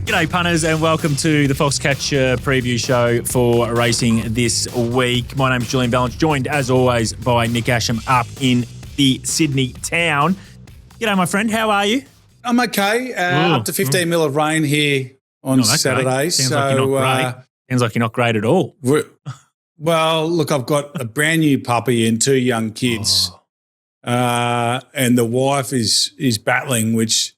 G'day punters and welcome to the Foxcatcher preview show for racing this week. My name's Julian Balance, joined as always by Nick Asham up in the Sydney town. G'day my friend, how are you? I'm okay. Up to 15 mil of rain here on Saturday. Sounds like you're not great. Sounds like you're not great at all. Well, look, I've got a brand new puppy and two young kids. And the wife is battling, which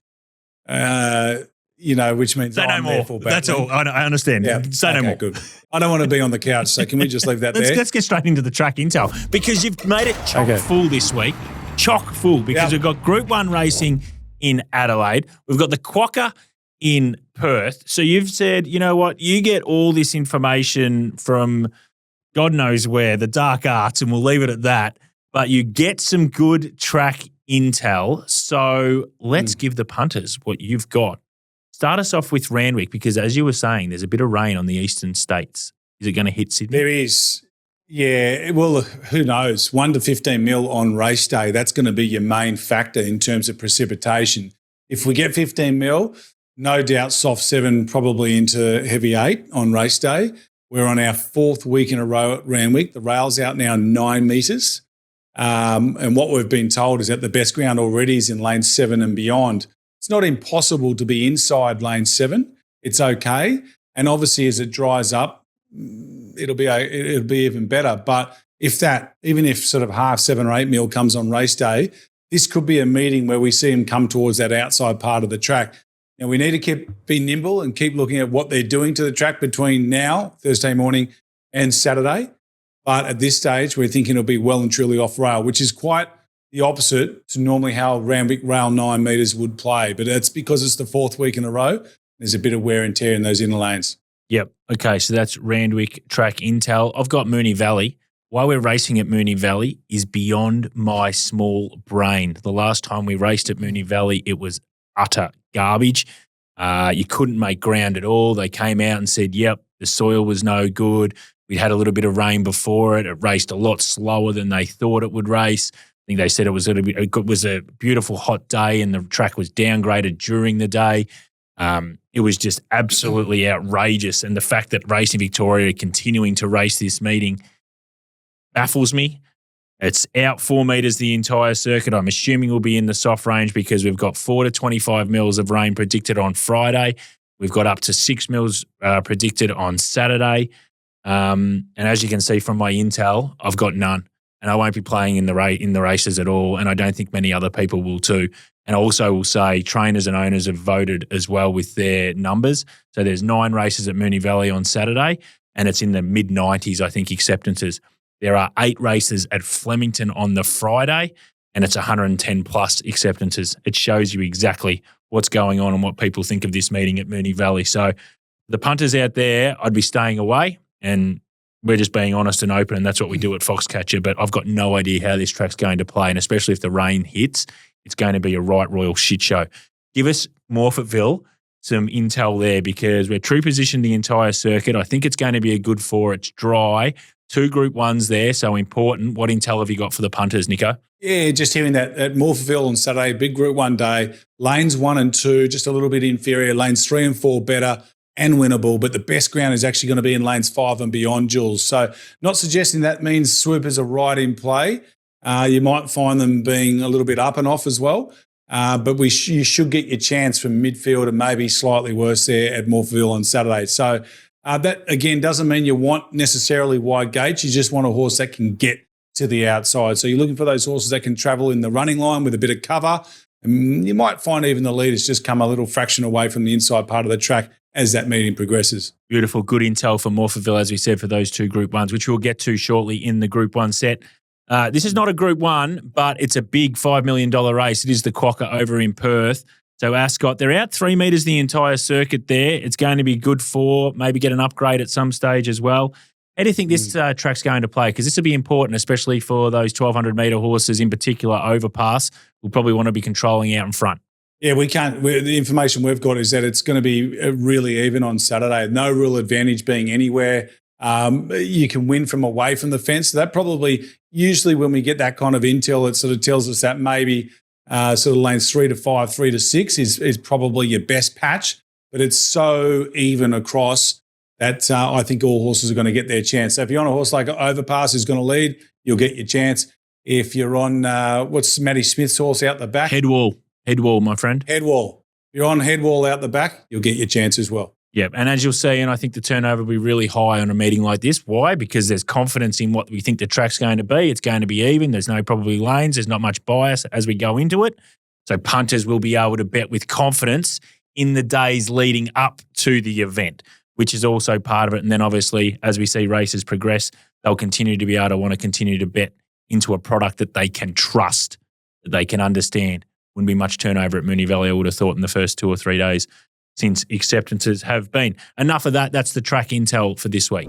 which means say no more. That's all. I understand. Yeah. Say no more. Good. I don't want to be on the couch, so can we just leave that there? Let's get straight into the track intel because you've made it chock full this week. Chock full because we've got Group 1 racing in Adelaide. We've got the Quokka in Perth. So you've said, you know what, you get all this information from God knows where, the dark arts, and we'll leave it at that. But you get some good track intel. So let's give the punters what you've got. Start us off with Randwick because, as you were saying, there's a bit of rain on the eastern states. Is it going to hit Sydney? There is. Yeah, well, who knows? 1 to 15 mil on race day, that's going to be your main factor in terms of precipitation. If we get 15 mil, no doubt soft 7 probably into heavy 8 on race day. We're on our 4th week in a row at Randwick. The rail's out now 9 metres. And what we've been told is that the best ground already is in lane 7 and beyond. It's not impossible to be inside lane 7. It's okay. And obviously as it dries up, it'll be even better. But even if sort of half 7 or 8 mil comes on race day, this could be a meeting where we see them come towards that outside part of the track. Now we need to be nimble and keep looking at what they're doing to the track between now, Thursday morning, and Saturday. But at this stage, we're thinking it'll be well and truly off rail, which is quite the opposite to normally how Randwick rail 9 metres would play. But that's because it's the 4th week in a row. There's a bit of wear and tear in those inner lanes. Yep. Okay, so that's Randwick track intel. I've got Moonee Valley. Why we're racing at Moonee Valley is beyond my small brain. The last time we raced at Moonee Valley, it was utter garbage. You couldn't make ground at all. They came out and said, yep, the soil was no good. We'd had a little bit of rain before it. It raced a lot slower than they thought it would race. I think they said it was a beautiful hot day and the track was downgraded during the day. It was just absolutely outrageous. And the fact that Racing Victoria are continuing to race this meeting baffles me. It's out 4 metres the entire circuit. I'm assuming we'll be in the soft range because we've got 4 to 25 mils of rain predicted on Friday. We've got up to 6 mils predicted on Saturday. And as you can see from my intel, I've got none. And I won't be playing in the races at all, and I don't think many other people will too. And I also will say trainers and owners have voted as well with their numbers. So there's 9 races at Moonee Valley on Saturday, and it's in the mid-90s, I think, acceptances. There are 8 races at Flemington on the Friday, and it's 110-plus acceptances. It shows you exactly what's going on and what people think of this meeting at Moonee Valley. So the punters out there, I'd be staying away, and we're just being honest and open, and that's what we do at Foxcatcher. But I've got no idea how this track's going to play, and especially if the rain hits, it's going to be a right royal shit show. Give us Morphettville some intel there because we're true positioned the entire circuit. I think it's going to be a good 4. It's dry. 2 Group 1s there, so important. What intel have you got for the punters, Nico? Yeah, just hearing that at Morphettville on Saturday, big Group 1 day, lanes 1 and 2, just a little bit inferior, lanes 3 and 4 better and winnable, but the best ground is actually going to be in lanes 5 and beyond, Jules. So not suggesting that means swoopers are right in play. You might find them being a little bit up and off as well, but you should get your chance from midfield and maybe slightly worse there at Morphettville on Saturday. So that, again, doesn't mean you want necessarily wide gates. You just want a horse that can get to the outside. So you're looking for those horses that can travel in the running line with a bit of cover. And you might find even the leaders just come a little fraction away from the inside part of the track as that meeting progresses. Beautiful. Good intel for Morphettville, as we said, for those 2 Group 1s, which we'll get to shortly in the Group 1 set. This is not a Group 1, but it's a big $5 million race. It is the Quokka over in Perth. So Ascot, they're out 3 metres the entire circuit there. It's going to be good for, maybe get an upgrade at some stage as well. How do you think this track's going to play? Because this will be important, especially for those 1,200-metre horses, in particular Overpass. We'll probably want to be controlling out in front. Yeah, we can't. The information we've got is that it's going to be really even on Saturday. No real advantage being anywhere. You can win from away from the fence. So that probably, usually when we get that kind of intel, it sort of tells us that maybe sort of lanes 3 to 5, 3 to 6 is probably your best patch. but it's so even across that I think all horses are going to get their chance. So if you're on a horse like Overpass who's going to lead, you'll get your chance. If you're on, what's Matty Smith's horse out the back? Headwall, my friend. Headwall. If you're on Headwall out the back, you'll get your chance as well. Yeah, and as you'll see, and I think the turnover will be really high on a meeting like this. Why? Because there's confidence in what we think the track's going to be. It's going to be even. There's no probably lanes. There's not much bias as we go into it. So punters will be able to bet with confidence in the days leading up to the event, which is also part of it. And then obviously, as we see races progress, they'll continue to be able to want to continue to bet into a product that they can trust, that they can understand. Wouldn't be much turnover at Moonee Valley, I would have thought, in the first 2 or 3 days since acceptances have been. Enough of that. That's the track intel for this week.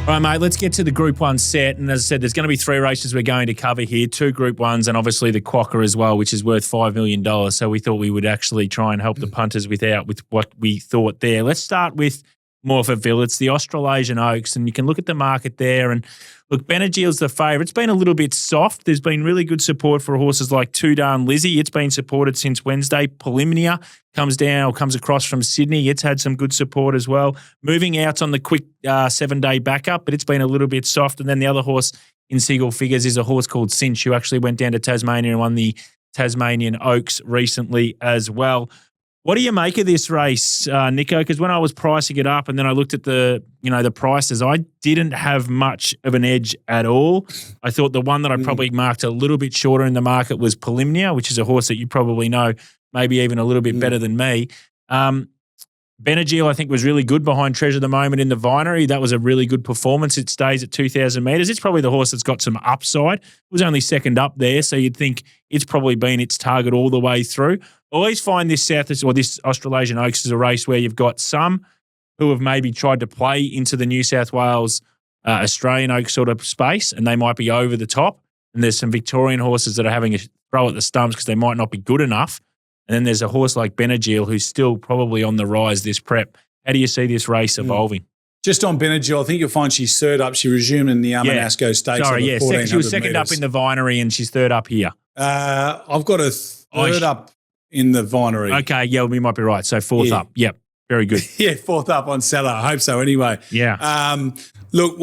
All right, mate, let's get to the Group 1 set. And as I said, there's going to be 3 races we're going to cover here, 2 Group 1s and obviously the Quokka as well, which is worth $5 million. So we thought we would actually try and help the punters with what we thought there. Let's start with Morphettville. It's the Australasian Oaks, and you can look at the market there. And look, Benadryl's the favourite. It's been a little bit soft. There's been really good support for horses like Two Darn Lizzie. It's been supported since Wednesday. Polymnia comes across from Sydney. It's had some good support as well. Moving out on the quick 7-day backup, but it's been a little bit soft. And then the other horse in single figures is a horse called Cinch, who actually went down to Tasmania and won the Tasmanian Oaks recently as well. What do you make of this race, Nico? Because when I was pricing it up and then I looked at the prices, I didn't have much of an edge at all. I thought the one that I probably marked a little bit shorter in the market was Polymnia, which is a horse that you probably know, maybe even a little bit better than me. Benadryl, I think, was really good behind Treasure the Moment in the Vinery. That was a really good performance. It stays at 2,000 metres. It's probably the horse that's got some upside. It was only second up there, so you'd think it's probably been its target all the way through. I always find this this Australasian Oaks is a race where you've got some who have maybe tried to play into the New South Wales Australian Oaks sort of space, and they might be over the top. And there's some Victorian horses that are having a throw at the stumps because they might not be good enough. And then there's a horse like Benadryl who's still probably on the rise this prep. How do you see this race evolving? Just on Benadryl, I think you'll find she's third up. She resumed in the Ascot Stakes. Sorry, she was second up in the Vinery and she's third up here. I've got a third up in the Vinery. Okay, yeah, we might be right. So fourth up. Yep, very good. Yeah, fourth up on Saturday. I hope so anyway. Yeah. Look,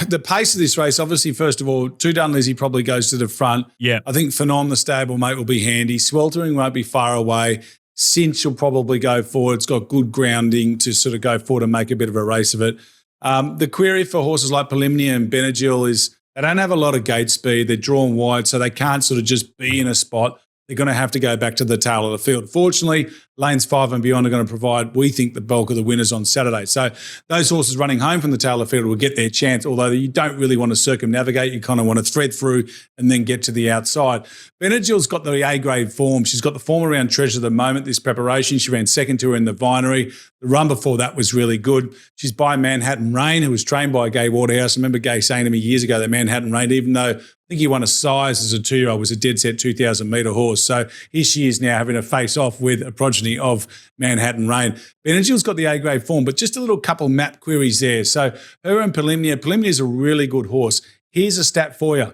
the pace of this race, obviously, first of all, Two Dun Lizzie probably goes to the front. Yeah. I think Phenom, the stablemate, will be handy. Sweltering won't be far away. Cinch will probably go forward. It's got good grounding to sort of go forward and make a bit of a race of it. The query for horses like Polymnia and Benadryl is they don't have a lot of gate speed. They're drawn wide, so they can't sort of just be in a spot. They're going to have to go back to the tail of the field. Fortunately, lanes 5 and beyond are going to provide, we think, the bulk of the winners on Saturday. So those horses running home from the tail of the field will get their chance, although you don't really want to circumnavigate. You kind of want to thread through and then get to the outside. Benadryl's got the A-grade form. She's got the form around Treasure at the moment, this preparation. She ran second to her in the Vinery. The run before that was really good. She's by Manhattan Rain, who was trained by Gay Waterhouse. I remember Gay saying to me years ago that Manhattan Rain, even though I think he won a size as a 2-year-old, was a dead set 2,000-metre horse. So here she is now having a face-off with a progeny of Manhattan Rain. Benadryl's got the A-grade form, but just a little couple map queries there. So her and Polymnia. Polymnia's a really good horse. Here's a stat for you.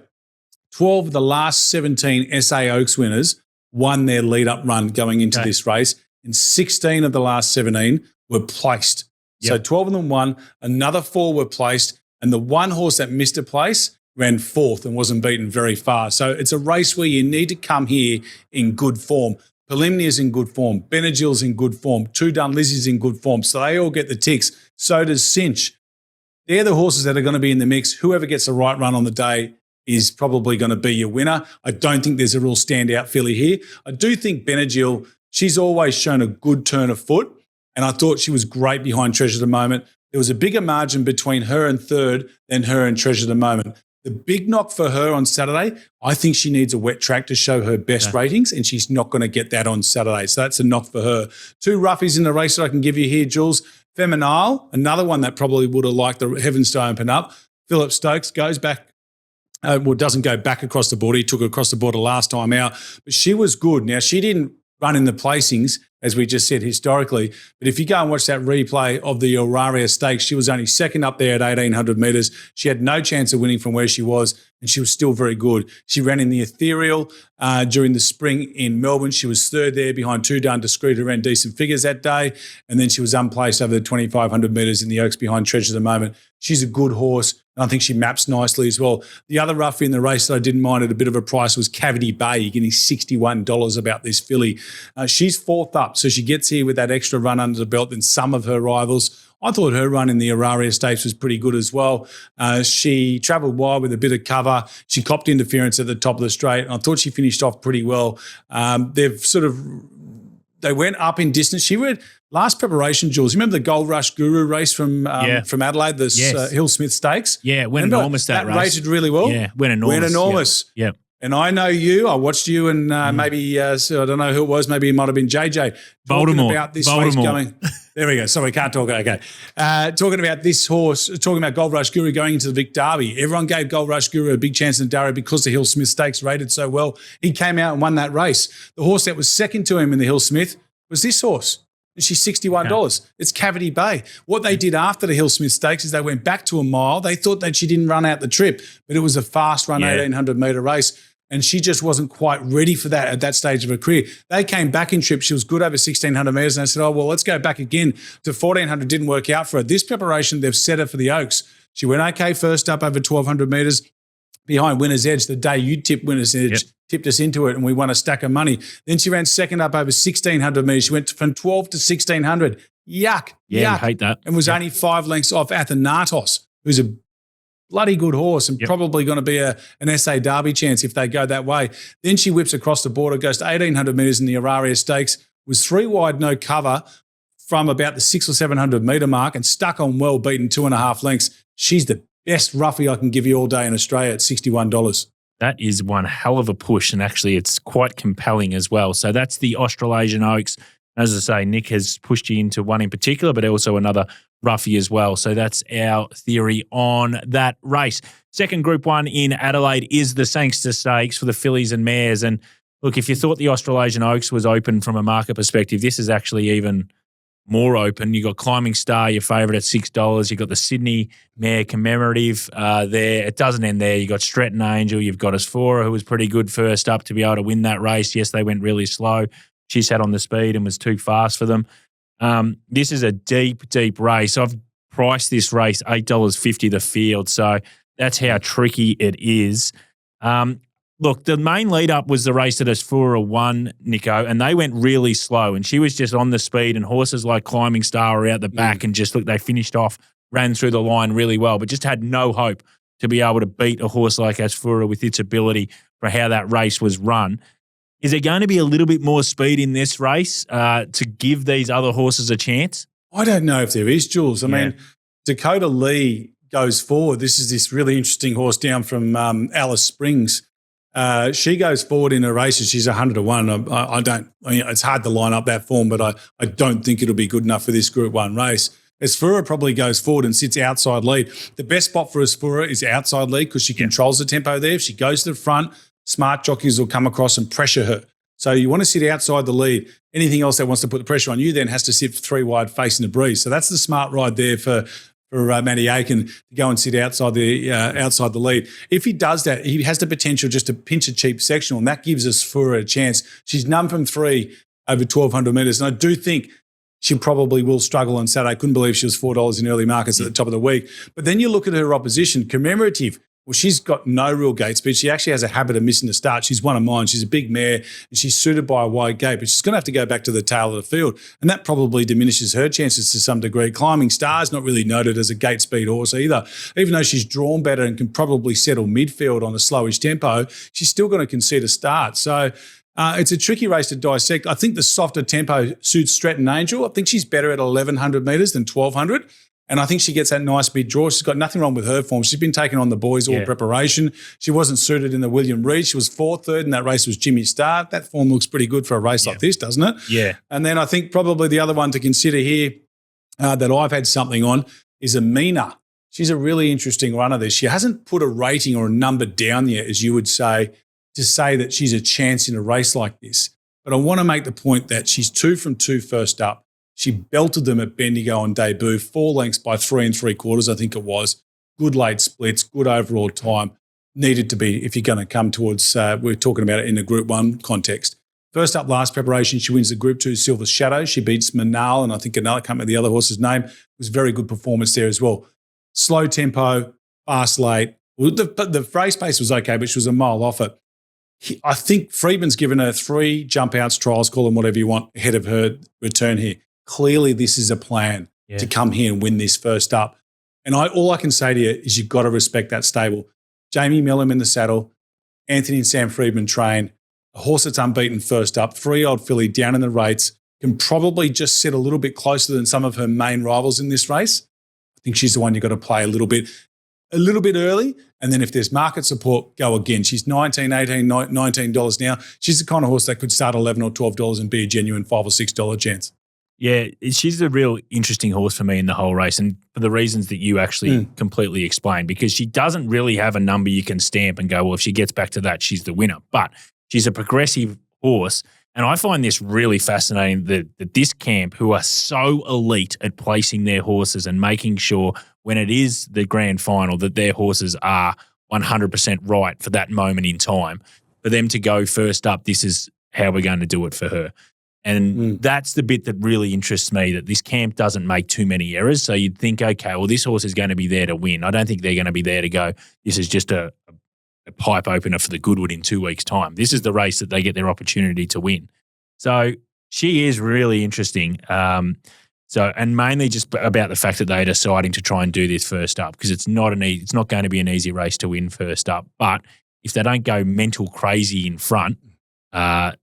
12 of the last 17 SA Oaks winners won their lead-up run going into this race, and 16 of the last 17 were placed. Yep. So 12 of them won, another 4 were placed, and the one horse that missed a place ran fourth and wasn't beaten very far. So it's a race where you need to come here in good form. Polymnia's in good form. Benadryl's in good form. Two Dun Lizzie's in good form. So they all get the ticks. So does Cinch. They're the horses that are going to be in the mix. Whoever gets the right run on the day is probably going to be your winner. I don't think there's a real standout filly here. I do think Benadryl, she's always shown a good turn of foot, and I thought she was great behind Treasure at the Moment. There was a bigger margin between her and third than her and Treasure at the Moment. The big knock for her on Saturday, I think she needs a wet track to show her best ratings, and she's not going to get that on Saturday. So that's a knock for her. 2 roughies in the race that I can give you here, Jules. Feminile, another one that probably would have liked the Heavens to open up. Philip Stokes goes back. Doesn't go back across the border. He took her across the border last time out, but she was good. Now, she didn't run in the placings, as we just said, historically. But if you go and watch that replay of the Auraria Stakes, she was only second up there at 1,800 metres. She had no chance of winning from where she was, and she was still very good. She ran in the Ethereal during the spring in Melbourne. She was third there behind Too Darn Discreet, who ran decent figures that day. And then she was unplaced over the 2,500 metres in the Oaks behind Treasure at the moment. She's a good horse, and I think she maps nicely as well. The other roughie in the race that I didn't mind at a bit of a price was Cavity Bay. You're getting $61 about this filly. She's fourth up, so she gets here with that extra run under the belt than some of her rivals. I thought her run in the Auraria Stakes was pretty good as well. She travelled wide with a bit of cover. She copped interference at the top of the straight. I thought she finished off pretty well. They went up in distance. She went last preparation, Jules. You remember the Gold Rush Guru race from Adelaide, the Hill Smith Stakes? Yeah, it went enormous that race. Rated really well. Yeah, went enormous. Yeah. And I know you. I watched you and maybe, so I don't know who it was, maybe it might have been JJ. Talking about this race going. There we go. Sorry, can't talk. Okay. Talking about this horse, talking about Gold Rush Guru going into the Vic Derby. Everyone gave Gold Rush Guru a big chance in Darrow because the Hill Smith Stakes rated so well. He came out and won that race. The horse that was second to him in the Hill Smith was this horse. And she's $61. Okay. It's Cavity Bay. What they did after the Hill Smith Stakes is they went back to a mile. They thought that she didn't run out the trip, but it was a fast run, 1,800-metre race. And she just wasn't quite ready for that at that stage of her career. They came back in trip. She was good over 1,600 metres. And they said, let's go back again to 1,400. Didn't work out for her. This preparation, they've set her for the Oaks. She went okay first up over 1,200 metres behind Winner's Edge. The day you tipped Winner's Edge, tipped us into it, and we won a stack of money. Then she ran second up over 1,600 metres. She went from 12 to 1,600. Yuck. I hate that. And was only 5 lengths off Athanatos, who's a bloody good horse and probably going to be an SA Derby chance if they go that way. Then she whips across the border, goes to 1,800 metres in the Auraria Stakes, was 3 wide, no cover from about the 600 or 700 metre mark and stuck on well, beaten 2.5 lengths. She's the best roughie I can give you all day in Australia at $61. That is one hell of a push, and actually it's quite compelling as well. So that's the Australasian Oaks. As I say, Nick has pushed you into one in particular, but also another roughie as well. So that's our theory on that race. Second Group 1 in Adelaide is the Sangster Stakes for the fillies and mares. And look, if you thought the Australasian Oaks was open from a market perspective, this is actually even more open. You got Climbing Star, your favourite, at $6. You got the Sydney Mare Commemorative there. It doesn't end there. You got Stretton Angel. You've got Asphora, who was pretty good first up to be able to win that race. Yes, they went really slow. She sat on the speed and was too fast for them. This is a deep, deep race. I've priced this race $8.50 the field, so that's how tricky it is. Look, the main lead-up was the race that Asphora won, Nico, and they went really slow, and she was just on the speed, and horses like Climbing Star were out the back and just, look, they finished off, ran through the line really well, but just had no hope to be able to beat a horse like Asphora with its ability for how that race was run. Is there going to be a little bit more speed in this race to give these other horses a chance? I don't know if there is, Jules. I mean, Dakota Lee goes forward. This is this really interesting horse down from Alice Springs. She goes forward in her races. She's 100-1. I don't. It's hard to line up that form, but I don't think it'll be good enough for this Group 1 race. Asphora probably goes forward and sits outside lead. The best spot for Asphora is outside lead because she controls the tempo there. If she goes to the front, smart jockeys will come across and pressure her. So you want to sit outside the lead. Anything else that wants to put the pressure on you then has to sit 3 wide facing the breeze. So that's the smart ride there for Matty Aiken to go and sit outside the lead. If he does that, he has the potential just to pinch a cheap sectional, and that gives us for a chance. She's none from 3 over 1,200 metres, and I do think she probably will struggle on Saturday. I couldn't believe she was $4 in early markets at the top of the week. But then you look at her opposition, Commemorative. Well, she's got no real gate speed. She actually has a habit of missing the start. She's one of mine. She's a big mare and she's suited by a wide gate, but she's going to have to go back to the tail of the field. And that probably diminishes her chances to some degree. Climbing Star's not really noted as a gate speed horse either. Even though she's drawn better and can probably settle midfield on a slowish tempo, she's still going to concede a start. So it's a tricky race to dissect. I think the softer tempo suits Stretton Angel. I think she's better at 1,100 metres than 1,200. And I think she gets that nice big draw. She's got nothing wrong with her form. She's been taking on the boys all preparation. She wasn't suited in the William Reid. She was 4th, 3rd in that race was Jimmy Starr. That form looks pretty good for a race like this, doesn't it? Yeah. And then I think probably the other one to consider here that I've had something on is Amina. She's a really interesting runner there. She hasn't put a rating or a number down yet, as you would say, to say that she's a chance in a race like this. But I want to make the point that she's 2 from 2 first up. She belted them at Bendigo on debut, 4 lengths by 3 3/4, I think it was. Good late splits, good overall time. Needed to be if you're going to come towards, we're talking about it in a Group 1 context. First up, last preparation, she wins the Group 2 Silver Shadow. She beats Moonee, and I think another, I can't remember the other horse's name. It was very good performance there as well. Slow tempo, fast late. Well, the race pace was okay, but she was a mile off it. I think Friedman's given her 3 jump outs, trials, call them whatever you want, ahead of her return here. Clearly, this is a plan to come here and win this first up. And all I can say to you is you've got to respect that stable. Jamie Mellum in the saddle, Anthony and Sam Friedman train, a horse that's unbeaten first up, 3-year-old filly down in the rates, can probably just sit a little bit closer than some of her main rivals in this race. I think she's the one you've got to play a little bit early. And then if there's market support, go again. She's $19, $18, $19 now. She's the kind of horse that could start $11 or $12 and be a genuine $5 or $6 chance. Yeah, she's a real interesting horse for me in the whole race, and for the reasons that you actually completely explained, because she doesn't really have a number you can stamp and go, well, if she gets back to that, she's the winner. But she's a progressive horse, and I find this really fascinating that this camp, who are so elite at placing their horses and making sure when it is the grand final that their horses are 100% right for that moment in time, for them to go first up, this is how we're going to do it for her. And that's the bit that really interests me, that this camp doesn't make too many errors. So you'd think, okay, well, this horse is going to be there to win. I don't think they're going to be there to go, this is just a pipe opener for the Goodwood in 2 weeks' time. This is the race that they get their opportunity to win. So she is really interesting. And mainly just about the fact that they're deciding to try and do this first up, because it's not going to be an easy race to win first up. But if they don't go mental crazy in front,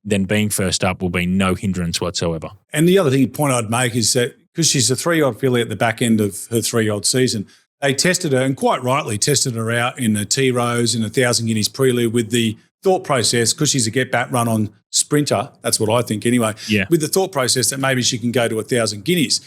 then being first up will be no hindrance whatsoever. And the other point I'd make is that because she's a 3-year-old filly at the back end of her 3-year-old season, they tested her, and quite rightly tested her out in a T-Rose in 1,000 guineas prelude with the thought process, because she's a get-back run-on sprinter, that's what I think anyway, with the thought process that maybe she can go to 1,000 guineas.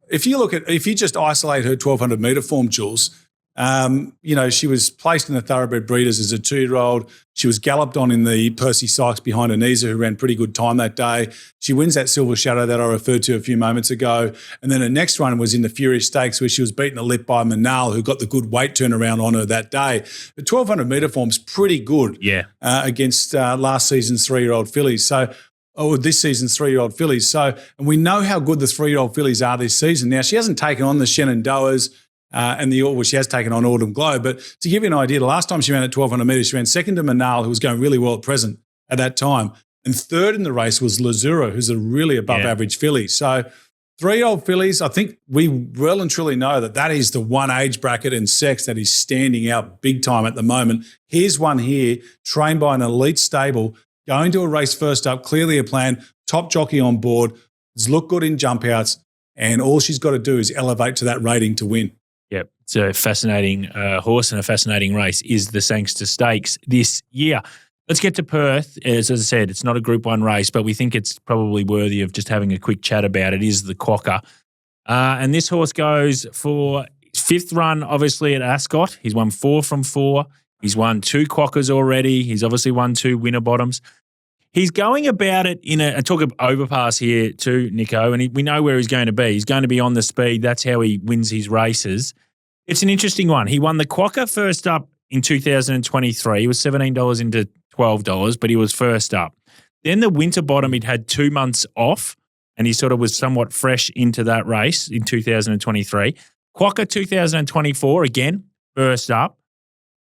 If you just isolate her 1,200 metre form, Jules, she was placed in the Thoroughbred Breeders as a 2-year-old. She was galloped on in the Percy Sykes behind Anisa, who ran pretty good time that day. She wins that Silver Shadow that I referred to a few moments ago. And then her next run was in the Furious Stakes, where she was beaten a lip by Moonee, who got the good weight turnaround on her that day. The 1,200 metre form's pretty good against last season's 3-year-old fillies. This season's 3-year-old fillies. So, and we know how good the 3-year-old fillies are this season. Now, she hasn't taken on the Shenandoahs, she has taken on Autumn Glow. But to give you an idea, the last time she ran at 1,200 metres, she ran second to Moonee, who was going really well at present at that time. And third in the race was Lazura, who's a really above-average filly. So 3-year-old fillies, I think we well and truly know that is the one age bracket and sex that is standing out big time at the moment. Here's one here, trained by an elite stable, going to a race first up, clearly a plan, top jockey on board, has looked good in jump outs, and all she's got to do is elevate to that rating to win. Yep, it's a fascinating horse and a fascinating race is the Sangster Stakes this year. Let's get to Perth. As I said, it's not a Group 1 race, but we think it's probably worthy of just having a quick chat about it, is the Quokka. And this horse goes for his 5th run, obviously, at Ascot. He's won 4 from 4. He's won 2 Quokkas already. He's obviously won 2 winner bottoms. He's going about it I talk of Overpass here too, Nico, and we know where he's going to be. He's going to be on the speed. That's how he wins his races. It's an interesting one. He won the Quokka first up in 2023. He was $17 into $12, but he was first up. Then the winter bottom, he'd had 2 months off, and he sort of was somewhat fresh into that race in 2023. Quokka 2024, again, first up.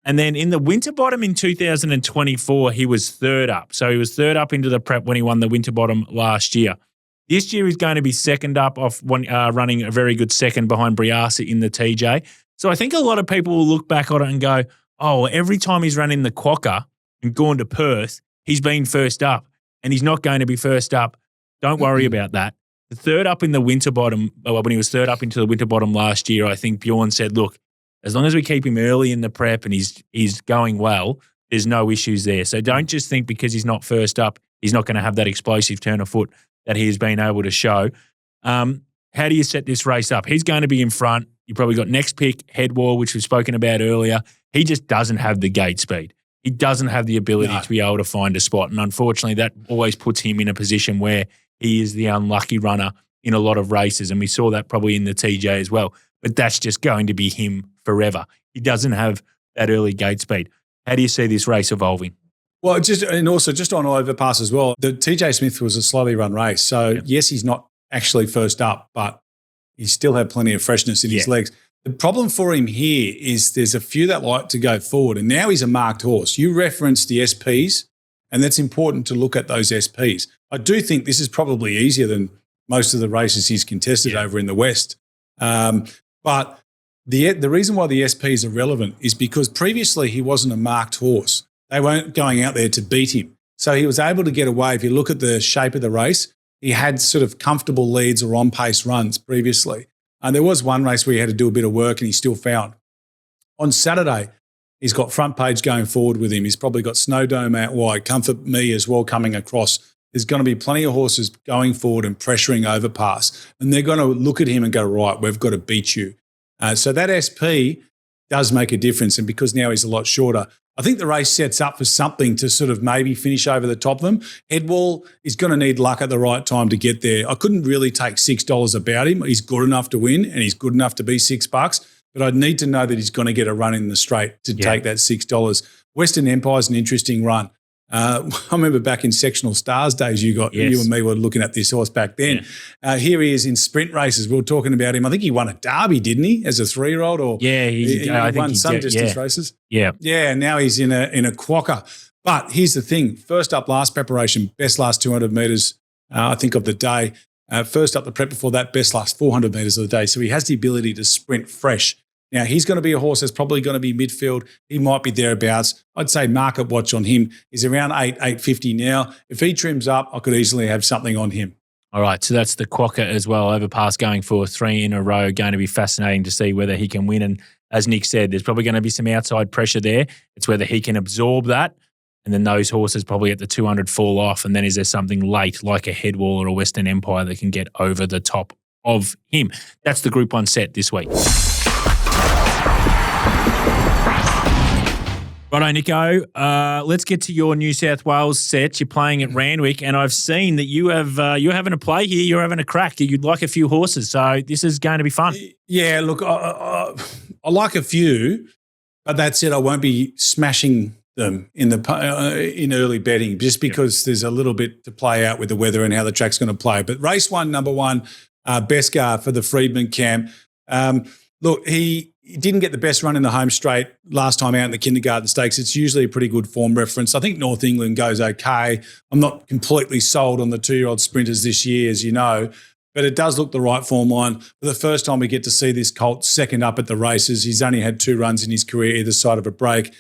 And then in the winter bottom in 2024, he was third up. So he was third up into the prep when he won the winter bottom last year. This year he's going to be second up off running a very good second behind Briasa in the TJ. So I think a lot of people will look back on it and go, oh, every time he's run in the Quokka and gone to Perth, he's been first up and he's not going to be first up. Don't worry about that. The third up in the winter bottom, when he was third up into the winter bottom last year, I think Bjorn said, look, as long as we keep him early in the prep and he's going well, there's no issues there. So don't just think because he's not first up, he's not going to have that explosive turn of foot that he has been able to show. How do you set this race up? He's going to be in front. You probably got next pick, Headwall, which we've spoken about earlier. He just doesn't have the gate speed. he doesn't have the ability to be able to find a spot. And unfortunately, that always puts him in a position where he is the unlucky runner in a lot of races. And we saw that probably in the TJ as well. But that's just going to be him forever. He doesn't have that early gate speed. How do you see this race evolving? Well, also on Overpass as well, the TJ Smith was a slowly run race. So, yes, he's not actually first up, but he still had plenty of freshness in his legs. The problem for him here is there's a few that like to go forward, and now he's a marked horse. You referenced the SPs, and that's important to look at those SPs. I do think this is probably easier than most of the races he's contested over in the West. But the reason why the SPs are relevant is because previously he wasn't a marked horse. They weren't going out there to beat him. So he was able to get away. If you look at the shape of the race, he had sort of comfortable leads or on-pace runs previously. And there was one race where he had to do a bit of work and he still found. On Saturday, he's got front page going forward with him. He's probably got Snow Dome out wide, Comfort Me as well coming across. There's going to be plenty of horses going forward and pressuring Overpass. And they're going to look at him and go, right, we've got to beat you. So that SP does make a difference. And because now he's a lot shorter, I think the race sets up for something to sort of maybe finish over the top of them. Headwall is going to need luck at the right time to get there. I couldn't really take $6 about him. He's good enough to win and he's good enough to be $6, but I'd need to know that he's going to get a run in the straight to take that $6. Western Empire's an interesting run. I remember back in Sectional Stars days, you and me were looking at this horse back then. Here he is in sprint races. We were talking about him. I think he won a Derby, didn't he, as a 3-year-old? Or he won some distance races. Yeah, and now he's in a Quokka. But here's the thing: first up, last preparation, best last 200 metres, I think of the day. First up, the prep before that, best last 400 metres of the day. So he has the ability to sprint fresh. Now, he's going to be a horse that's probably going to be midfield. He might be thereabouts. I'd say market watch on him. He's around 8.50 now. If he trims up, I could easily have something on him. All right, so that's the Quokka as well. Overpass going for 3 in a row. Going to be fascinating to see whether he can win. And as Nick said, there's probably going to be some outside pressure there. It's whether he can absorb that. And then those horses probably at the 200 fall off. And then is there something late like a Headwall or a Western Empire that can get over the top of him? That's the Group 1 set this week. Righto, Nico. Let's get to your New South Wales set. You're playing at Randwick, and I've seen that you're having a play here. You're having a crack. You'd like a few horses, so this is going to be fun. Yeah, look, I like a few, but that said, I won't be smashing them in early betting just because there's a little bit to play out with the weather and how the track's going to play. But race 1, number 1, Beskar for the Freedman camp. Look, he didn't get the best run in the home straight last time out in the Kindergarten Stakes. It's usually a pretty good form reference. I think North England goes okay. I'm not completely sold on the 2-year-old sprinters this year, as you know, but it does look the right form line. For the first time we get to see this colt second up at the races. He's only had 2 runs in his career either side of a break.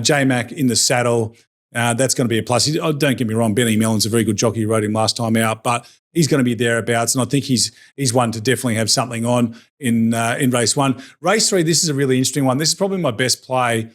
J-Mac in the saddle. That's going to be a plus. Don't get me wrong, Benny Mellon's a very good jockey. He rode him last time out, but he's going to be thereabouts, and I think he's one to definitely have something on in race 1. Race 3, this is a really interesting one. This is probably my best play,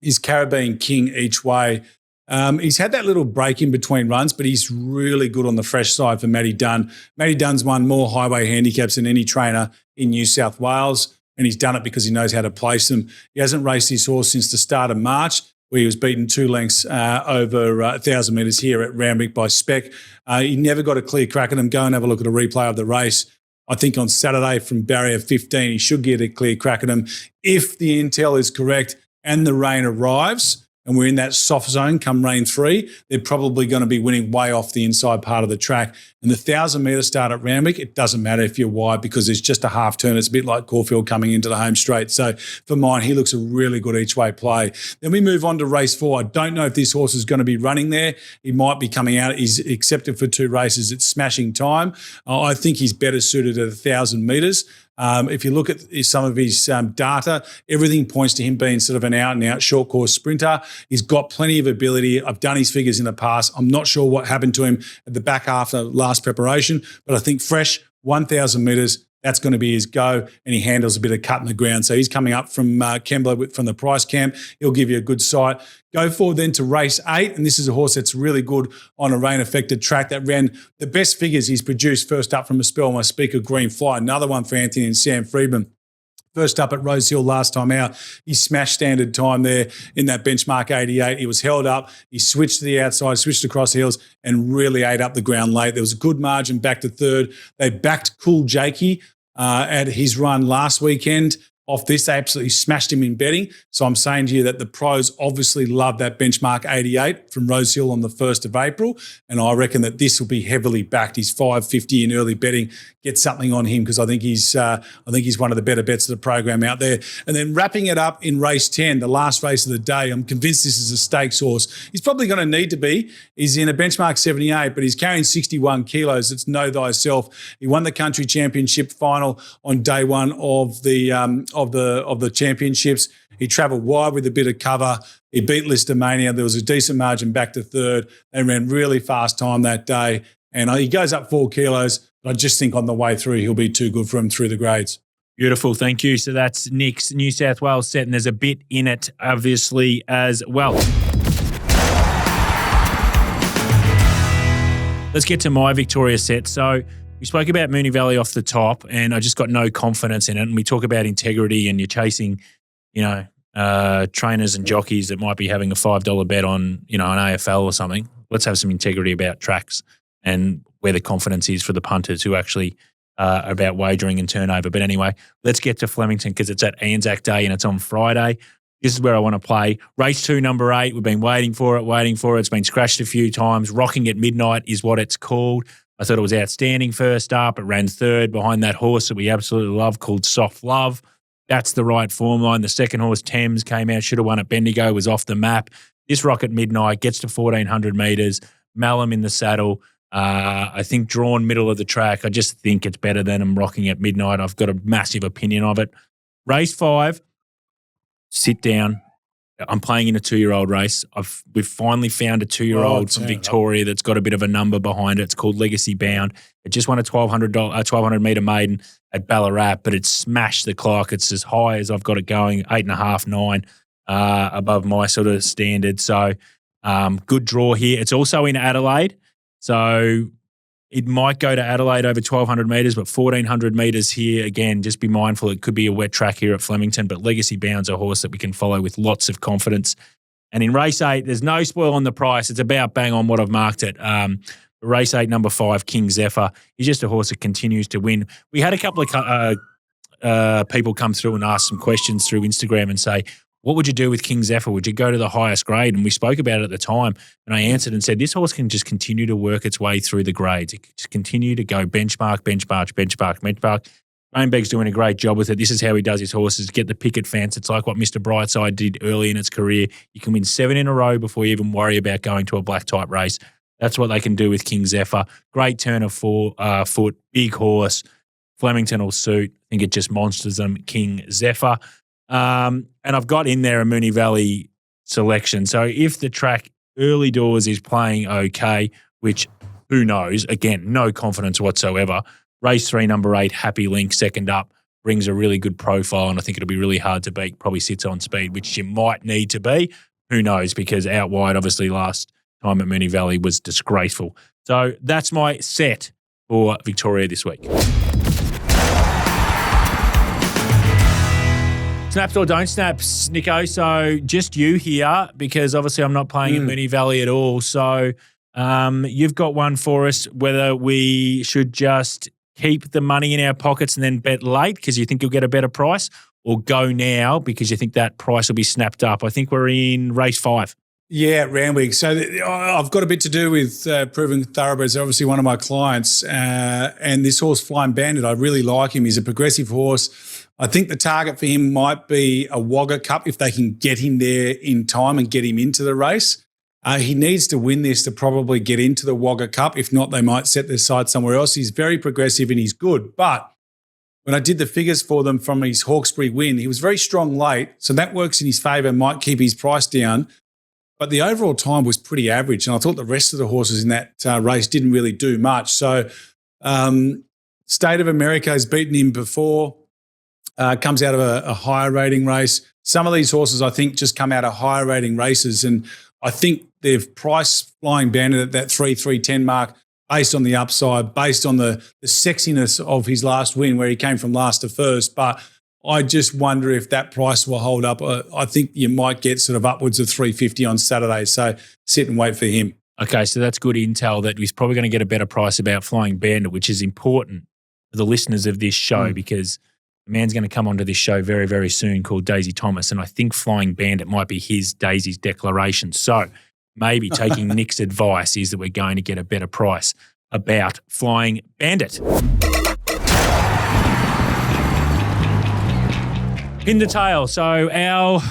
is Caribbean King each way. He's had that little break in between runs, but he's really good on the fresh side for Matty Dunn. Matty Dunn's won more highway handicaps than any trainer in New South Wales, and he's done it because he knows how to place them. He hasn't raced his horse since the start of March, where he was beaten 2 lengths over 1,000 metres here at Randwick by Spec. He never got a clear crack at him. Go and have a look at a replay of the race. I think on Saturday from barrier 15, he should get a clear crack at him. If the intel is correct and the rain arrives, and we're in that soft zone come rain 3, they're probably going to be winning way off the inside part of the track. And the 1,000-metre start at Randwick, it doesn't matter if you're wide because it's just a half turn. It's a bit like Caulfield coming into the home straight. So for mine, he looks a really good each-way play. Then we move on to race 4. I don't know if this horse is going to be running there. He might be coming out. He's accepted for 2 races. It's smashing time. I think he's better suited at 1,000 metres. If you look at some of his data, everything points to him being sort of an out-and-out short course sprinter. He's got plenty of ability. I've done his figures in the past. I'm not sure what happened to him at the back half of last preparation, but I think fresh 1,000 metres, that's going to be his go, and he handles a bit of cut in the ground. So he's coming up from Kembla from the Price camp. He'll give you a good sight. Go forward then to race 8, and this is a horse that's really good on a rain-affected track that ran the best figures he's produced first up from a spell. My speaker, Green Fly, another one for Anthony and Sam Freedman. First up at Rose Hill last time out, he smashed standard time there in that benchmark 88. He was held up. He switched to the outside, switched across heels, and really ate up the ground late. There was a good margin back to third. They backed Cool Jakey at his run last weekend. Off this, they absolutely smashed him in betting. So I'm saying to you that the pros obviously love that benchmark 88 from Rose Hill on the 1st of April. And I reckon that this will be heavily backed. He's $5.50 in early betting. Get something on him because I think he's one of the better bets of the program out there. And then wrapping it up in race 10, the last race of the day, I'm convinced this is a stakes horse. He's probably going to need to be. He's in a benchmark 78, but he's carrying 61 kilos. It's Know Thyself. He won the country championship final on day one of the championships. He travelled wide with a bit of cover. He beat Listomania. There was a decent margin back to third. They ran really fast time that day. And he goes up 4 kilos. But I just think on the way through, he'll be too good for him through the grades. Beautiful. Thank you. So that's Nick's New South Wales set, and there's a bit in it, obviously, as well. Let's get to my Victoria set. So we spoke about Moonee Valley off the top, and I just got no confidence in it. And we talk about integrity, and you're chasing, trainers and jockeys that might be having a $5 bet on, an AFL or something. Let's have some integrity about tracks and where the confidence is for the punters who actually are about wagering and turnover. But anyway, let's get to Flemington because it's at Anzac Day and it's on Friday. This is where I want to play. Race 2, number 8. We've been waiting for it. It's been scratched a few times. Rocking at Midnight is what it's called. I thought it was outstanding first up. It ran third behind that horse that we absolutely love called Soft Love. That's the right form line. The second horse, Thames, came out, should have won at Bendigo, was off the map. This Rock at Midnight gets to 1,400 metres. Malum in the saddle. I think drawn middle of the track. I just think it's better than him Rocking at Midnight. I've got a massive opinion of it. Race 5, sit down. I'm playing in a 2-year-old race. We've finally found a 2-year-old from Victoria that's got a bit of a number behind it. It's called Legacy Bound. It just won a 1,200 metre maiden at Ballarat, but it smashed the clock. It's as high as I've got it going, 8.5, 9, above my sort of standard. So good draw here. It's also in Adelaide. So it might go to Adelaide over 1,200 metres, but 1,400 metres here. Again, just be mindful it could be a wet track here at Flemington, but Legacy Bound's a horse that we can follow with lots of confidence. And in race 8, there's no spoil on the price. It's about bang on what I've marked it. Race 8, number 5, King Zephyr. He's just a horse that continues to win. We had a couple of people come through and ask some questions through Instagram and say, what would you do with King Zephyr? Would you go to the highest grade? And we spoke about it at the time. And I answered and said, this horse can just continue to work its way through the grades. It can just continue to go benchmark. Rainbeg's doing a great job with it. This is how he does his horses. Get the picket fence. It's like what Mr. Brightside did early in its career. You can win 7 in a row before you even worry about going to a black type race. That's what they can do with King Zephyr. Great turn of foot, big horse. Flemington will suit. I think it just monsters them, King Zephyr. And I've got in there a Moonee Valley selection. So if the track early doors is playing okay, which who knows, again, no confidence whatsoever. Race 3, number 8, Happy Link, second up, brings a really good profile, and I think it'll be really hard to beat. Probably sits on speed, which you might need to be. Who knows, because out wide, obviously, last time at Moonee Valley was disgraceful. So that's my set for Victoria this week. Snaps or don't snaps, Nico. So just you here, because obviously I'm not playing in Moonee Valley at all. So you've got one for us, whether we should just keep the money in our pockets and then bet late because you think you'll get a better price, or go now because you think that price will be snapped up. I think we're in race 5. Yeah, Randwick. So I've got a bit to do with Proven Thoroughbreds. Obviously one of my clients, and this horse, Flying Bandit, I really like him. He's a progressive horse. I think the target for him might be a Wagga Cup if they can get him there in time and get him into the race. He needs to win this to probably get into the Wagga Cup. If not, they might set their sights somewhere else. He's very progressive and he's good. But when I did the figures for them from his Hawkesbury win, he was very strong late. So that works in his favour, might keep his price down. But the overall time was pretty average. And I thought the rest of the horses in that race didn't really do much. So State of America has beaten him before. Comes out of a higher rating race. Some of these horses, I think, just come out of higher rating races. And I think they've priced Flying Bandit at that 3-3-10 mark based on the upside, based on the sexiness of his last win where he came from last to first. But I just wonder if that price will hold up. I think you might get sort of upwards of 350 on Saturday. So sit and wait for him. Okay, so that's good intel that he's probably going to get a better price about Flying Bandit, which is important for the listeners of this show because a man's going to come onto this show very, very soon called Daisy Thomas, and I think Flying Bandit might be Daisy's declaration. So maybe taking Nick's advice is that we're going to get a better price about Flying Bandit. Pin the tail. So our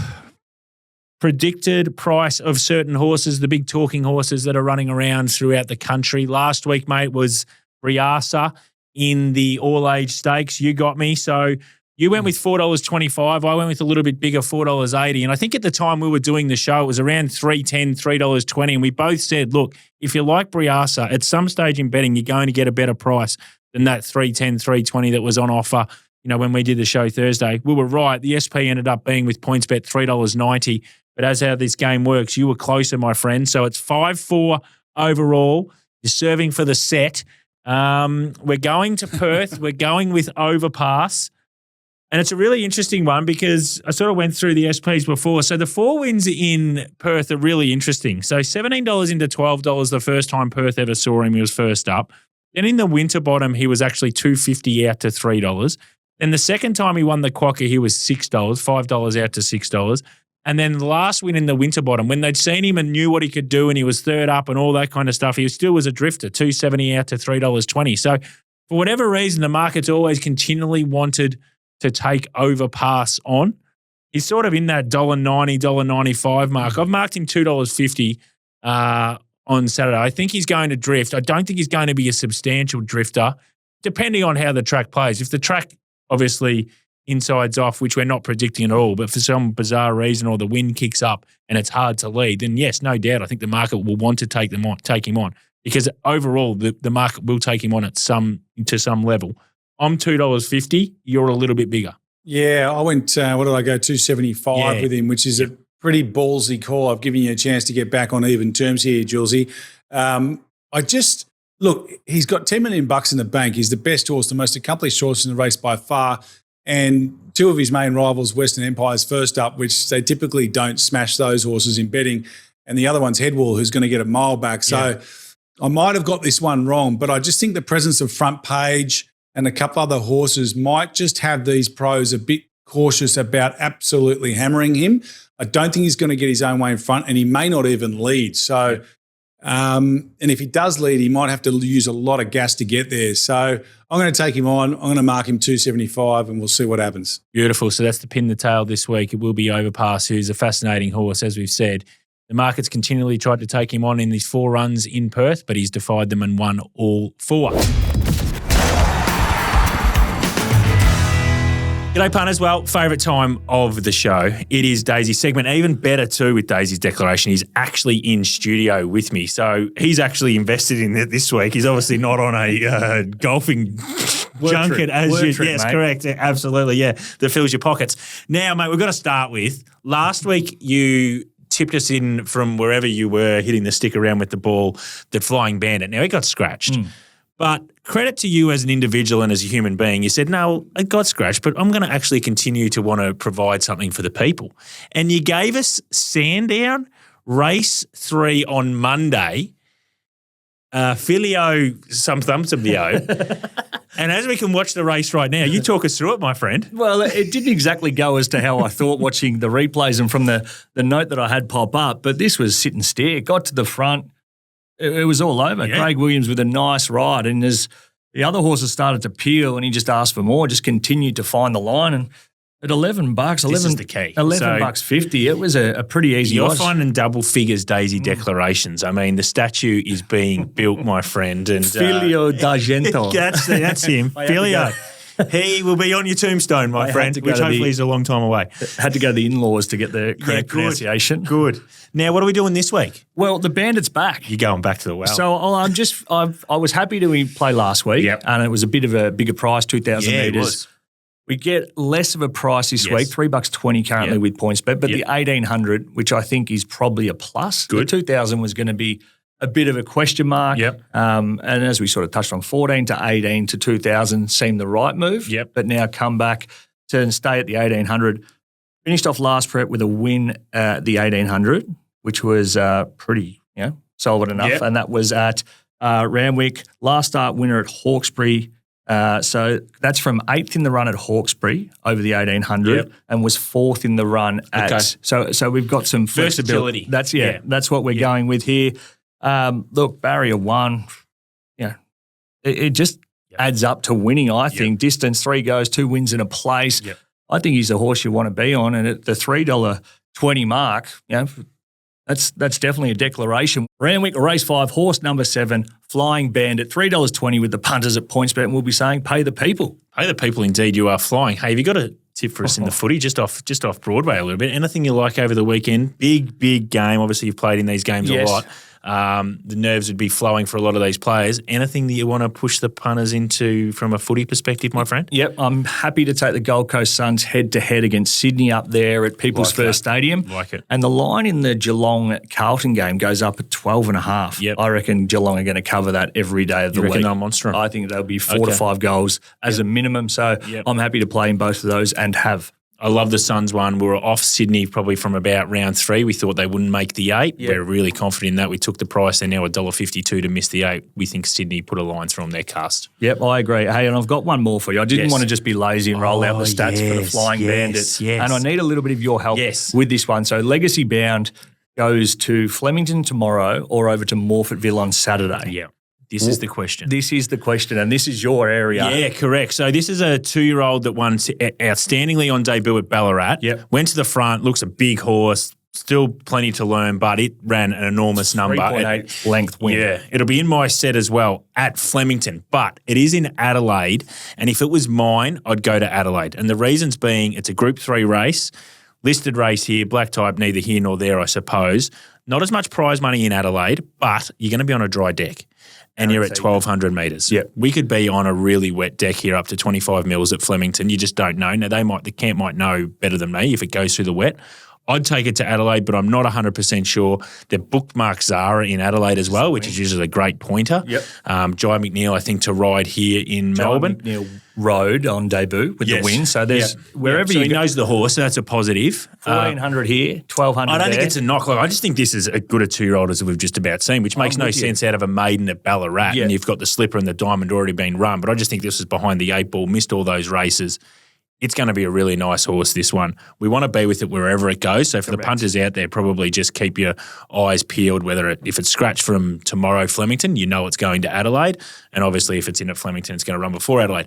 predicted price of certain horses, the big talking horses that are running around throughout the country. Last week, mate, was Briasa in the all-age stakes. You got me. So you went with $4.25. I went with a little bit bigger, $4.80. And I think at the time we were doing the show, it was around $3.10, $3.20. And we both said, look, if you like Briasa, at some stage in betting, you're going to get a better price than that $3.10, $3.20 that was on offer, when we did the show Thursday. We were right. The SP ended up being with PointsBet $3.90. But as how this game works, you were closer, my friend. So it's 5-4 overall. You're serving for the set. We're going to Perth. We're going with Overpass. And it's a really interesting one because I sort of went through the SPs before. So the 4 wins in Perth are really interesting. So $17 into $12 the first time Perth ever saw him. He was first up. Then in the Winterbottom, he was actually $2.50 out to $3. Then the second time he won the Quokka, he was $6, $5 out to $6. And then the last win in the Winterbottom, when they'd seen him and knew what he could do and he was third up and all that kind of stuff, he still was a drifter, $2.70 out to $3.20. So for whatever reason, the market's always continually wanted to take Overpass on. He's sort of in that $1.90, $1.95 mark. I've marked him $2.50 on Saturday. I think he's going to drift. I don't think he's going to be a substantial drifter, depending on how the track plays. If the track obviously insides off, which we're not predicting at all, but for some bizarre reason or the wind kicks up and it's hard to lead, then yes, no doubt, I think the market will want to take him on because overall the market will take him on to some level. I'm $2.50. You're a little bit bigger. Yeah, I went, what did I go, 275 with him, which is a pretty ballsy call. I've given you a chance to get back on even terms here, Julesy. Look, he's got $10 million in the bank. He's the best horse, the most accomplished horse in the race by far. And 2 of his main rivals, Western Empire's first up, which they typically don't smash those horses in betting. And the other one's Headwall, who's going to get a mile back. So I might have got this one wrong, but I just think the presence of Front Page and a couple other horses might just have these pros a bit cautious about absolutely hammering him. I don't think he's going to get his own way in front, and he may not even lead. So, and if he does lead, he might have to use a lot of gas to get there. So I'm going to take him on. I'm going to mark him 275 and we'll see what happens. Beautiful. So that's the pin the tail this week. It will be Overpass, who's a fascinating horse, as we've said. The market's continually tried to take him on in these 4 runs in Perth, but he's defied them and won all 4. G'day, punters. Well, favourite time of the show. It is Daisy's segment. Even better, too, with Daisy's declaration. He's actually in studio with me. So he's actually invested in it this week. He's obviously not on a golfing junket as you. Yes, mate. Correct. Absolutely, yeah. That fills your pockets. Now, mate, we've got to start with last week you tipped us in from wherever you were hitting the stick around with the ball, the Flying Bandit. Now, it got scratched. But credit to you as an individual and as a human being. You said, no, it got scratched, but I'm going to actually continue to want to provide something for the people. And you gave us Sandown, race 3 on Monday, Figlio D'argento. And as we can watch the race right now, you talk us through it, my friend. Well, it didn't exactly go as to how I thought watching the replays and from the note that I had pop up, but this was sit and stare. Got to the front. It was all over. Yeah. Craig Williams with a nice ride. And as the other horses started to peel and he just asked for more, just continued to find the line. And at $11, this is the key. $11.50, it was a pretty easy You're odds. finding double figures, Daisy declarations. I mean, the statue is being built, my friend. And Figlio D'argento. That's him. Figlio. He will be on your tombstone, my friend, which hopefully is a long time away. Had to go to the in-laws to get the correct pronunciation. Good. Now, what are we doing this week? Well, the Bandit's back. You're going back to the well. So I was happy to play last week, and it was a bit of a bigger price, 2,000 metres. We get less of a price this week, $3.20 currently with PointsBet, but the 1,800, which I think is probably a plus. Good. The 2,000 was going to be a bit of a question mark. And as we sort of touched on, 14 to 18 to 2,000 seemed the right move. But now come back to stay at the 1800. Finished off last prep with a win at the 1800, which was pretty solid enough. Yep. And that was at Randwick. Last start winner at Hawkesbury. So that's from 8th in the run at Hawkesbury over the 1800 and was 4th in the run at. So we've got some flexibility. That's what we're going with here. Look, barrier 1, it just adds up to winning, I think. Distance, 3 goes, 2 wins and a place. Yep. I think he's a horse you want to be on. And at the $3.20 mark, that's definitely a declaration. Randwick, race 5, horse number 7, Flying Bandit, $3.20 with the punters at PointsBet, and we'll be saying pay the people. Pay the people, indeed. You are flying. Hey, have you got a tip for us in the footy, just off Broadway a little bit? Anything you like over the weekend? Big game. Obviously, you've played in these games a lot. The nerves would be flowing for a lot of these players. Anything that you want to push the punters into from a footy perspective, my friend? Yep, I'm happy to take the Gold Coast Suns head-to-head against Sydney up there at People's First Stadium. Like it. And the line in the Geelong-Carlton game goes up at 12.5. Yep. I reckon Geelong are going to cover that every day of the week. They'll monster 'em? I think there'll be 4 to 5 goals as a minimum. So I'm happy to play in both of those and have. I love the Suns one. We were off Sydney probably from about round 3. We thought they wouldn't make the 8. Yep. We're really confident in that. We took the price. They're now $1.52 to miss the 8. We think Sydney put a line through them. They're cast. Yep, I agree. Hey, and I've got one more for you. I didn't want to just be lazy and roll out the stats for the Flying Bandit. And I need a little bit of your help with this one. So Legacy Bound goes to Flemington tomorrow or over to Morphettville on Saturday. Yeah. This is the question. This is the question, and this is your area. Yeah, correct. So this is a 2-year-old that won outstandingly on debut at Ballarat. Yep. Went to the front, looks a big horse, still plenty to learn, but it ran an enormous number. 3.8 length win. Yeah, it'll be in my set as well at Flemington, but it is in Adelaide, and if it was mine, I'd go to Adelaide. And the reasons being it's a Group 3 race, listed race here, black type, neither here nor there, I suppose. Not as much prize money in Adelaide, but you're going to be on a dry deck. And you're at 1,200 metres. Yep. We could be on a really wet deck here up to 25 mils at Flemington. You just don't know. Now, the camp might know better than me if it goes through the wet. I'd take it to Adelaide, but I'm not 100% sure. They've booked Mark Zara in Adelaide as well, which is usually a great pointer. Yep. Jai McNeil, I think, to ride here in Melbourne. McNeil rode on debut with the win. So there's wherever so you he knows the horse, so that's a positive. 1,400 here, 1,200 I don't there. think it's a knock. I just think this is as good a 2-year-old as we've just about seen, which makes no sense out of a maiden at Ballarat. And you've got the Slipper and the Diamond already been run. But I just think this is behind the 8 ball, missed all those races. It's going to be a really nice horse, this one. We want to be with it wherever it goes. So for the punters out there, probably just keep your eyes peeled, if it's scratched from tomorrow Flemington, you know it's going to Adelaide. And obviously if it's in at Flemington, it's going to run before Adelaide.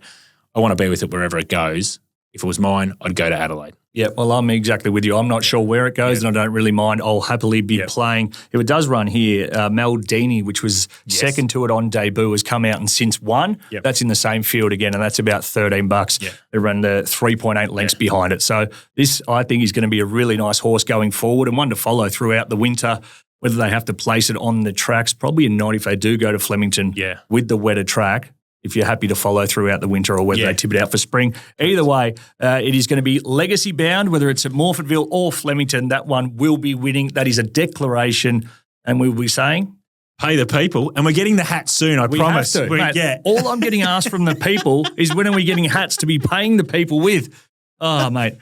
I want to be with it wherever it goes. If it was mine, I'd go to Adelaide. Yeah, well, I'm exactly with you. I'm not sure where it goes, and I don't really mind. I'll happily be playing. If it does run here, Maldini, which was second to it on debut, has come out and since won. Yep. That's in the same field again, and that's about $13. Yep. They run the 3.8 lengths behind it. So this, I think, is going to be a really nice horse going forward and one to follow throughout the winter. Whether they have to place it on the tracks, probably a night if they do go to Flemington with the wetter track. If you're happy to follow throughout the winter or whether they tip it out for spring. Either way, it is going to be legacy bound, whether it's at Morphettville or Flemington. That one will be winning. That is a declaration. And we will be saying, pay the people. And we're getting the hats soon, I promise. Have to. Mate, all I'm getting asked from the people is when are we getting hats to be paying the people with? Oh, mate.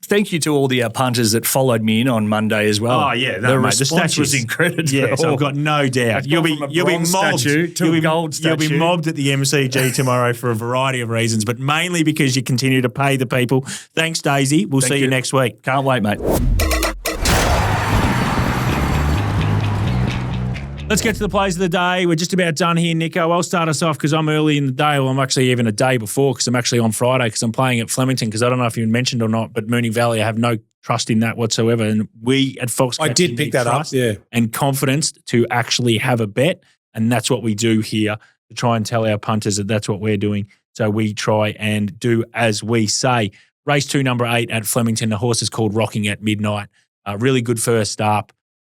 Thank you to all the punters that followed me in on Monday as well. Oh, yeah. The response was incredible. Yes, I've got no doubt. You'll be mobbed. You'll be mobbed at the MCG tomorrow for a variety of reasons, but mainly because you continue to pay the people. Thanks, Daisy. We'll see you next week. Can't wait, mate. Let's get to the plays of the day. We're just about done here, Nico. I'll start us off because I'm early in the day. Well, I'm actually even a day before because I'm actually on Friday because I'm playing at Flemington because I don't know if you mentioned or not, but Moonee Valley, I have no trust in that whatsoever. And we at Foxcatcher I did pick that up, and confidence to actually have a bet. And that's what we do here to try and tell our punters that that's what we're doing. So we try and do as we say. Race 2, number 8 at Flemington. The horse is called Rocking at Midnight. Really good first up.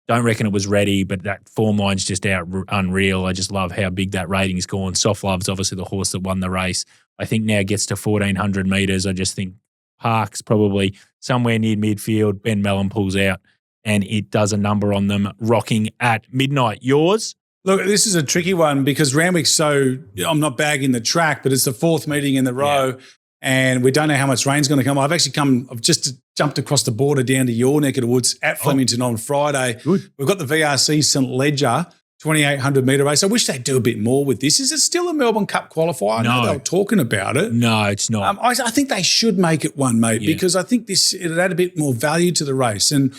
Don't reckon it was ready, but that form line's just unreal. I just love how big that rating's gone. Soft Love's obviously the horse that won the race. I think now gets to 1,400 metres. I just think Park's probably somewhere near midfield. Ben Mellon pulls out and it does a number on them. Rocking at Midnight. Yours? Look, this is a tricky one because Randwick's I'm not bagging the track, but it's the 4th meeting in the row. and we don't know how much rain's going to come. I've just jumped across the border down to your neck of the woods at Flemington on Friday. Good. We've got the VRC St Ledger 2,800 metre race. I wish they'd do a bit more with this. Is it still a Melbourne Cup qualifier? I know they were talking about it. No, it's not. I think they should make it one, mate, because I think it'd add a bit more value to the race. And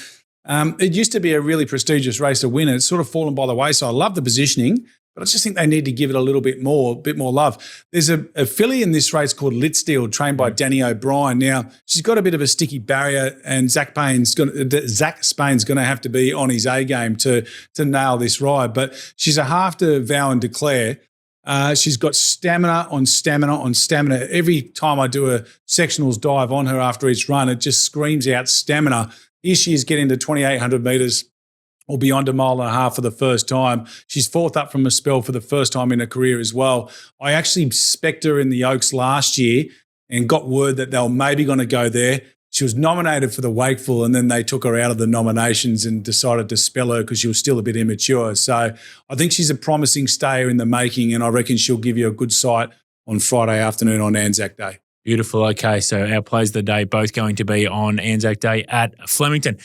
it used to be a really prestigious race to win, and it's sort of fallen by the way. So I love the positioning, but I just think they need to give it a little bit more love. There's a filly in this race called Litsteel, trained by Danny O'Brien. Now, she's got a bit of a sticky barrier, and Zach Spain's going to have to be on his A game to nail this ride. But she's a half to vow and declare. She's got stamina on stamina on stamina. Every time I do a sectionals dive on her after each run, it just screams out stamina. Here she is getting to 2,800 metres or beyond a mile and a half for the first time. She's fourth up from a spell for the first time in her career as well. I actually spec'd her in the Oaks last year and got word that they were maybe going to go there. She was nominated for the Wakeful, and then they took her out of the nominations and decided to spell her because she was still a bit immature. So I think she's a promising stayer in the making, and I reckon she'll give you a good sight on Friday afternoon on Anzac Day. Beautiful. Okay, so our plays of the day both going to be on Anzac Day at Flemington.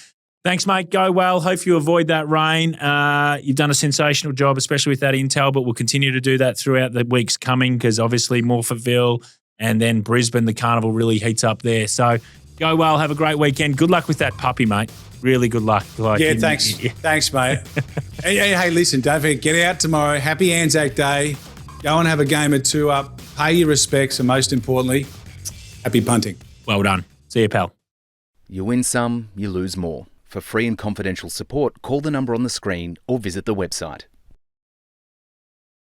Thanks, mate. Go well. Hope you avoid that rain. You've done a sensational job, especially with that intel, but we'll continue to do that throughout the weeks coming because obviously Morphettville and then Brisbane, the carnival really heats up there. So go well. Have a great weekend. Good luck with that puppy, mate. Really good luck. Thanks. Thanks, mate. hey, listen, don't forget, get out tomorrow. Happy Anzac Day. Go and have a game or two up. Pay your respects, and most importantly, happy punting. Well done. See you, pal. You win some, you lose more. For free and confidential support, call the number on the screen or visit the website.